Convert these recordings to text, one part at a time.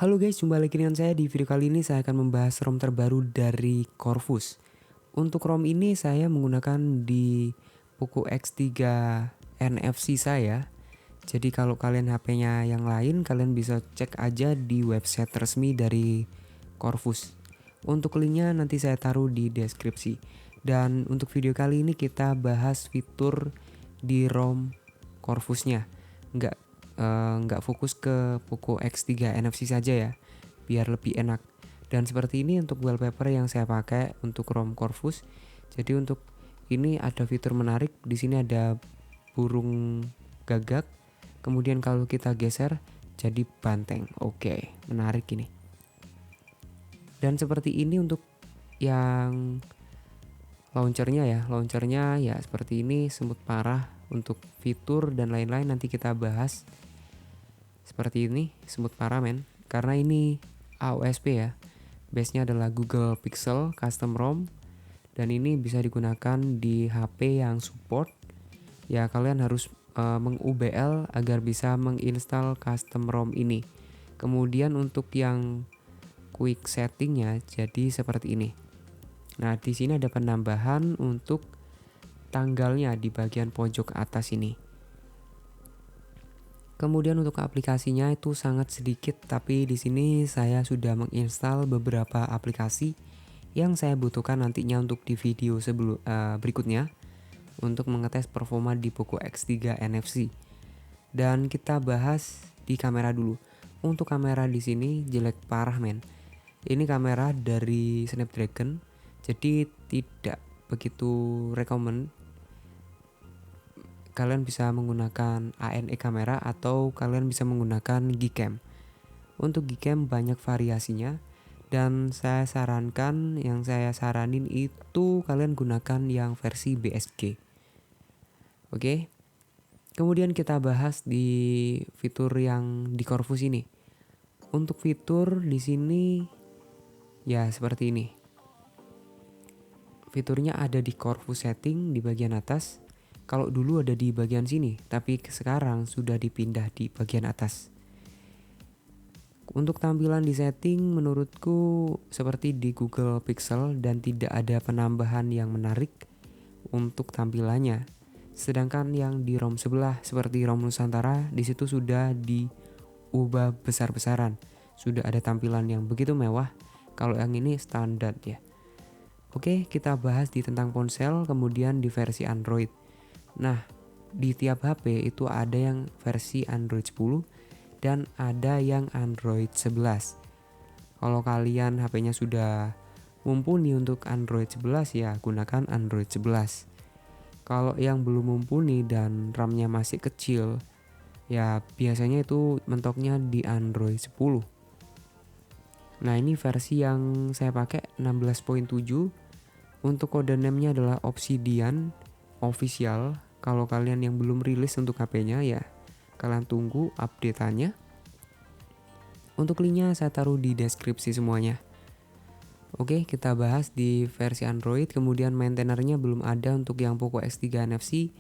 Halo guys, jumpa lagi dengan saya. Di video kali ini saya akan membahas ROM terbaru dari Corvus. Untuk ROM ini saya menggunakan di Poco X3 NFC saya. Jadi kalau kalian HP-nya yang lain, kalian bisa cek aja di website resmi dari Corvus. Untuk linknya nanti saya taruh di deskripsi. Dan untuk video kali ini kita bahas fitur di ROM Corvusnya. Nggak fokus ke Poco X3 NFC saja ya, biar lebih enak. Dan seperti ini untuk wallpaper yang saya pakai untuk ROM Corvus. Jadi untuk ini ada fitur menarik. Di sini ada burung gagak. Kemudian kalau kita geser jadi banteng. Oke, menarik ini. Dan seperti ini untuk yang launchernya ya seperti ini, smooth parah. Untuk fitur dan lain-lain nanti kita bahas. Seperti ini, smooth parah men. Karena ini AOSP ya. Base-nya adalah Google Pixel Custom ROM. Dan ini bisa digunakan di HP yang support. Ya kalian harus meng-UBL agar bisa menginstal custom ROM ini. Kemudian untuk yang quick settingnya jadi seperti ini. Nah, di sini ada penambahan untuk tanggalnya di bagian pojok atas ini. Kemudian untuk aplikasinya itu sangat sedikit, tapi di sini saya sudah menginstal beberapa aplikasi yang saya butuhkan nantinya untuk di video berikutnya untuk mengetes performa di Poco X3 NFC. Dan kita bahas di kamera dulu. Untuk kamera di sini jelek parah men. Ini kamera dari Snapdragon, jadi tidak begitu recommend. Kalian bisa menggunakan ANE kamera atau kalian bisa menggunakan Gcam. Untuk Gcam banyak variasinya dan saya saranin itu kalian gunakan yang versi BSG. Oke. Kemudian kita bahas di fitur yang di Corvus ini. Untuk fitur di sini ya seperti ini. Fiturnya ada di Corvus setting di bagian atas. Kalau dulu ada di bagian sini, tapi sekarang sudah dipindah di bagian atas. Untuk tampilan di setting menurutku seperti di Google Pixel dan tidak ada penambahan yang menarik untuk tampilannya. Sedangkan yang di ROM sebelah seperti ROM Nusantara di situ sudah diubah besar-besaran. Sudah ada tampilan yang begitu mewah. Kalau yang ini standar ya. Oke, kita bahas di tentang ponsel kemudian di versi Android. Nah, di tiap HP itu ada yang versi Android 10 dan ada yang Android 11. Kalau kalian HP-nya sudah mumpuni untuk Android 11 ya gunakan Android 11. Kalau yang belum mumpuni dan RAM-nya masih kecil, ya biasanya itu mentoknya di Android 10. Nah, ini versi yang saya pakai 16.7. Untuk kode name-nya adalah Obsidian Official. Kalau kalian yang belum rilis untuk HP-nya ya kalian tunggu update-annya. Untuk linknya saya taruh di deskripsi semuanya. Oke, kita bahas di versi Android. Kemudian maintainernya belum ada untuk yang Poco X3 NFC.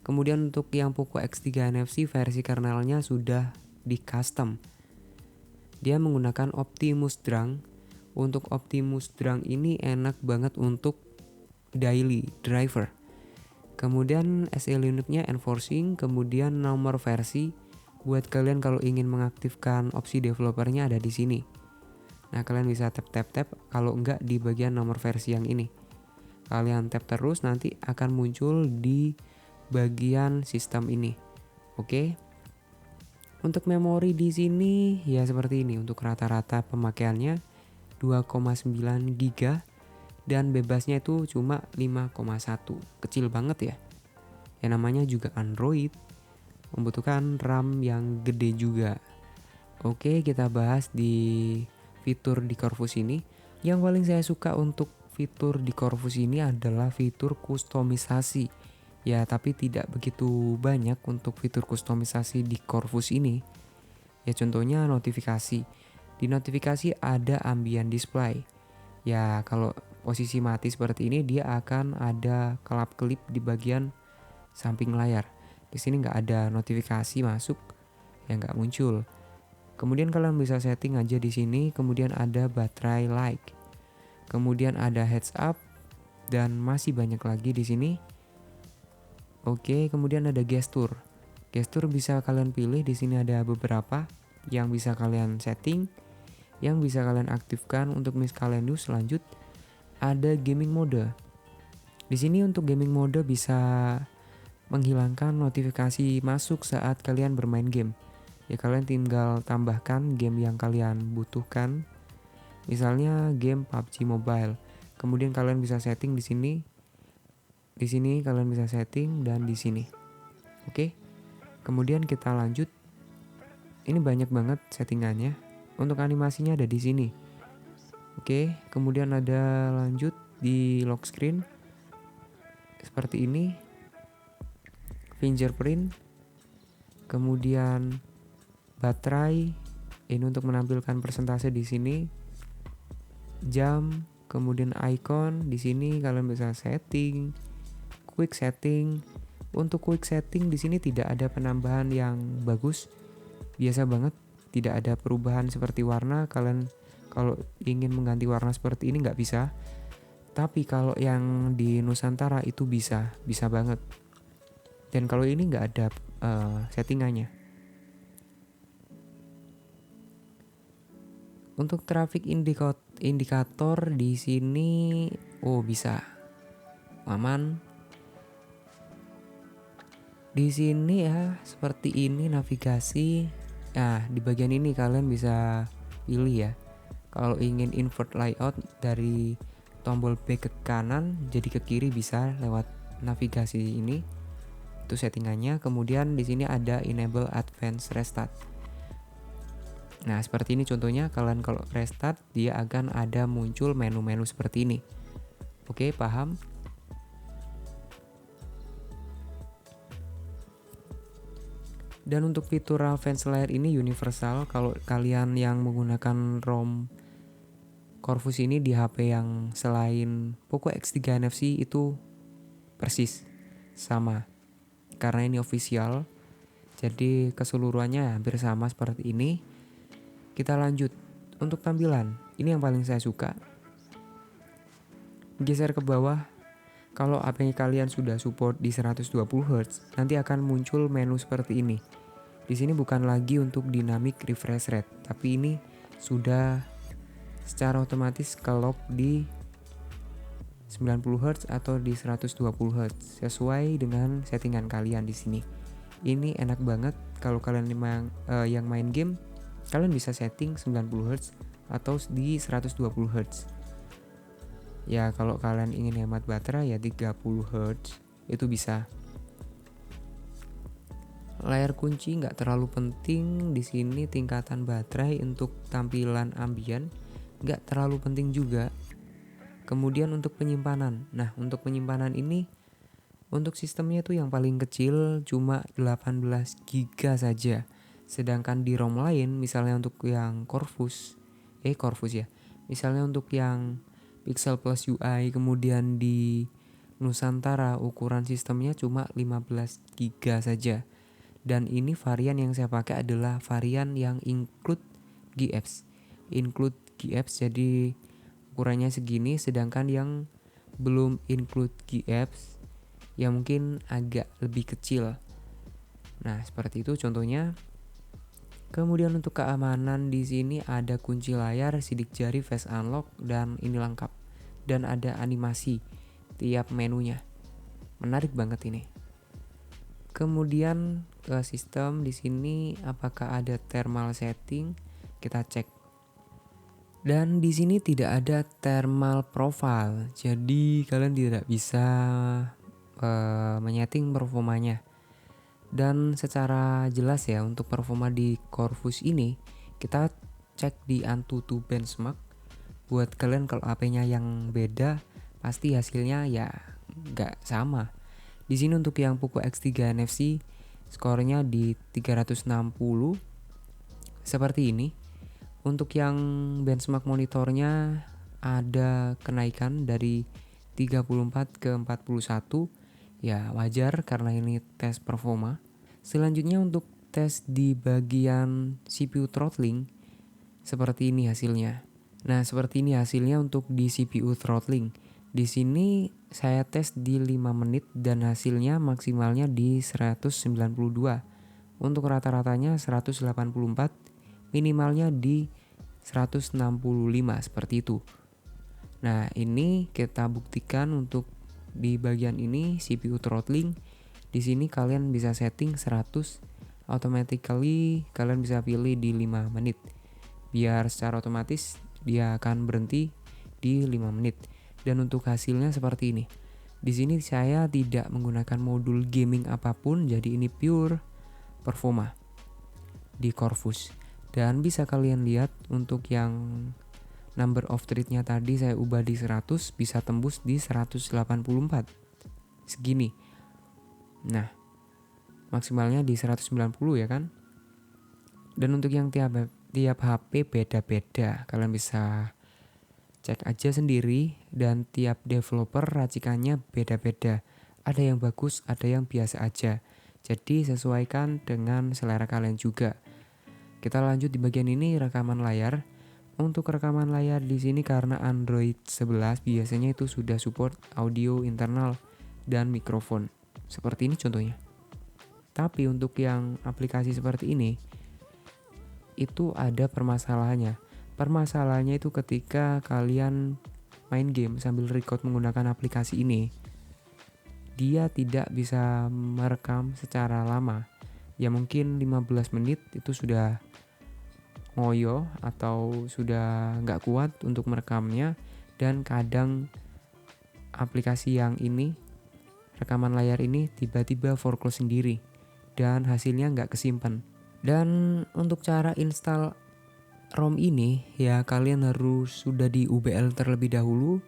Kemudian untuk yang Poco X3 NFC versi kernelnya sudah di custom. Dia menggunakan Optimus Drang. Untuk Optimus Drang ini enak banget untuk daily driver. Kemudian SE unitnya enforcing, kemudian nomor versi buat kalian kalau ingin mengaktifkan opsi developernya ada di sini. Nah, kalian bisa tap, kalau enggak di bagian nomor versi yang ini. Kalian tap terus nanti akan muncul di bagian sistem ini. Oke. Untuk memori di sini ya seperti ini. Untuk rata-rata pemakaiannya 2,9 GB dan bebasnya itu cuma 5,1. Kecil banget ya. Yang namanya juga Android, membutuhkan RAM yang gede juga. Oke, kita bahas di fitur di Corvus ini. Yang paling saya suka untuk fitur di Corvus ini adalah fitur kustomisasi. Ya, tapi tidak begitu banyak untuk fitur kustomisasi di Corvus ini. Ya, contohnya notifikasi. Di notifikasi ada ambient display. Ya, kalau posisi mati seperti ini dia akan ada kelap-kelip di bagian samping layar. Di sini nggak ada notifikasi masuk, ya nggak muncul. Kemudian kalian bisa setting aja di sini, kemudian ada baterai like. Kemudian ada heads up dan masih banyak lagi di sini. Oke, kemudian ada gestur. Gestur bisa kalian pilih, di sini ada beberapa yang bisa kalian setting, yang bisa kalian aktifkan untuk miscellaneous. Lanjut, ada gaming mode. Di sini untuk gaming mode bisa menghilangkan notifikasi masuk saat kalian bermain game. Ya kalian tinggal tambahkan game yang kalian butuhkan. Misalnya game PUBG Mobile. Kemudian kalian bisa setting di sini. Di sini kalian bisa setting dan di sini. Oke. Kemudian kita lanjut. Ini banyak banget settingannya. Untuk animasinya ada di sini. Oke, kemudian ada lanjut di lock screen. Seperti ini. Fingerprint. Kemudian baterai. Ini untuk menampilkan persentase di sini. Jam, kemudian icon di sini kalian bisa setting. Quick setting. Untuk quick setting di sini tidak ada penambahan yang bagus. Biasa banget, tidak ada perubahan seperti warna. Kalian kalau ingin mengganti warna seperti ini nggak bisa. Tapi kalau yang di Nusantara itu bisa banget. Dan kalau ini nggak ada settingannya. Untuk traffic indikator di sini, bisa aman. Di sini ya seperti ini navigasi. Nah, di bagian ini kalian bisa pilih ya. Kalau ingin invert layout dari tombol back ke kanan jadi ke kiri bisa lewat navigasi ini. Itu settingannya. Kemudian di sini ada enable advanced restart. Nah, seperti ini contohnya. Kalian kalau restart dia akan ada muncul menu-menu seperti ini. Oke, paham? Dan untuk fitur advanced layer ini universal. Kalau kalian yang menggunakan ROM Corvus ini di HP yang selain Poco X3 NFC itu persis sama. Karena ini official, jadi keseluruhannya hampir sama seperti ini. Kita lanjut. Untuk tampilan, ini yang paling saya suka. Geser ke bawah. Kalau HP kalian sudah support di 120 Hz, nanti akan muncul menu seperti ini. Di sini bukan lagi untuk dynamic refresh rate, tapi ini sudah secara otomatis ke-lock di 90 Hz atau di 120 Hz sesuai dengan settingan kalian di sini. Ini enak banget kalau kalian yang main game, kalian bisa setting 90 Hz atau di 120 Hz. Ya kalau kalian ingin hemat baterai ya 30 Hz itu bisa. Layar kunci nggak terlalu penting di sini. Tingkatan baterai untuk tampilan ambien nggak terlalu penting juga. Kemudian untuk penyimpanan. Nah untuk penyimpanan ini untuk sistemnya itu yang paling kecil cuma 18 GB saja. Sedangkan di ROM lain misalnya untuk yang Corvus ya. Misalnya untuk yang Pixel Plus UI kemudian di Nusantara ukuran sistemnya cuma 15 GB saja. Dan ini varian yang saya pakai adalah varian yang include GApps. Include GApps jadi ukurannya segini, sedangkan yang belum include GApps ya mungkin agak lebih kecil. Nah, seperti itu contohnya. Kemudian untuk keamanan di sini ada kunci layar, sidik jari, face unlock dan ini lengkap. Dan ada animasi tiap menunya. Menarik banget ini. Kemudian ke sistem di sini apakah ada thermal setting? Kita cek. Dan di sini tidak ada thermal profile. Jadi kalian tidak bisa menyeting performanya. Dan secara jelas ya untuk performa di Corvus ini kita cek di AnTuTu benchmark. Buat kalian kalau HP-nya yang beda pasti hasilnya ya nggak sama. Di sini untuk yang Poco X3 NFC skornya di 360 seperti ini. Untuk yang benchmark monitornya ada kenaikan dari 34 ke 41. Ya wajar karena ini tes performa. Selanjutnya untuk tes di bagian CPU throttling, seperti ini hasilnya. Nah, seperti ini hasilnya untuk di CPU throttling. Di sini saya tes di 5 menit dan hasilnya maksimalnya di 192. Untuk rata-ratanya 184, minimalnya di 165 seperti itu. Nah, ini kita buktikan untuk di bagian ini CPU throttling. Di sini kalian bisa setting 100, automatically kalian bisa pilih di 5 menit. Biar secara otomatis dia akan berhenti di 5 menit. Dan untuk hasilnya seperti ini. Di sini saya tidak menggunakan modul gaming apapun, jadi ini pure performa di Corvus. Dan bisa kalian lihat untuk yang number of thread-nya tadi saya ubah di 100, bisa tembus di 184. Segini. Nah, maksimalnya di 190 ya kan? Dan untuk yang tiap HP beda-beda. Kalian bisa cek aja sendiri, dan tiap developer racikannya beda-beda. Ada yang bagus, ada yang biasa aja. Jadi sesuaikan dengan selera kalian juga. Kita lanjut di bagian ini, rekaman layar. Untuk rekaman layar di sini karena Android 11 biasanya itu sudah support audio internal dan mikrofon. Seperti ini contohnya. Tapi untuk yang aplikasi seperti ini itu ada permasalahannya. Permasalahannya itu ketika kalian main game sambil record menggunakan aplikasi ini, dia tidak bisa merekam secara lama. Ya mungkin 15 menit itu sudah ngoyo atau sudah nggak kuat untuk merekamnya. Dan kadang aplikasi yang ini, rekaman layar ini tiba-tiba foreclose sendiri dan hasilnya nggak kesimpan. Dan untuk cara install ROM ini ya kalian harus sudah di UBL terlebih dahulu,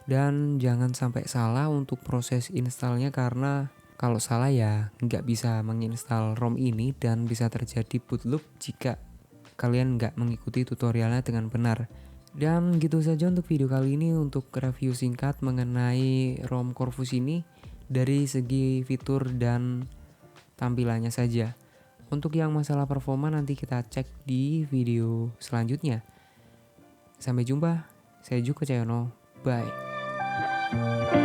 dan jangan sampai salah untuk proses installnya, karena kalau salah ya nggak bisa menginstal ROM ini dan bisa terjadi boot loop jika kalian nggak mengikuti tutorialnya dengan benar. Dan gitu saja untuk video kali ini, untuk review singkat mengenai ROM Corvus ini dari segi fitur dan tampilannya saja. Untuk yang masalah performa nanti kita cek di video selanjutnya. Sampai jumpa, saya Joko Cahyono, bye.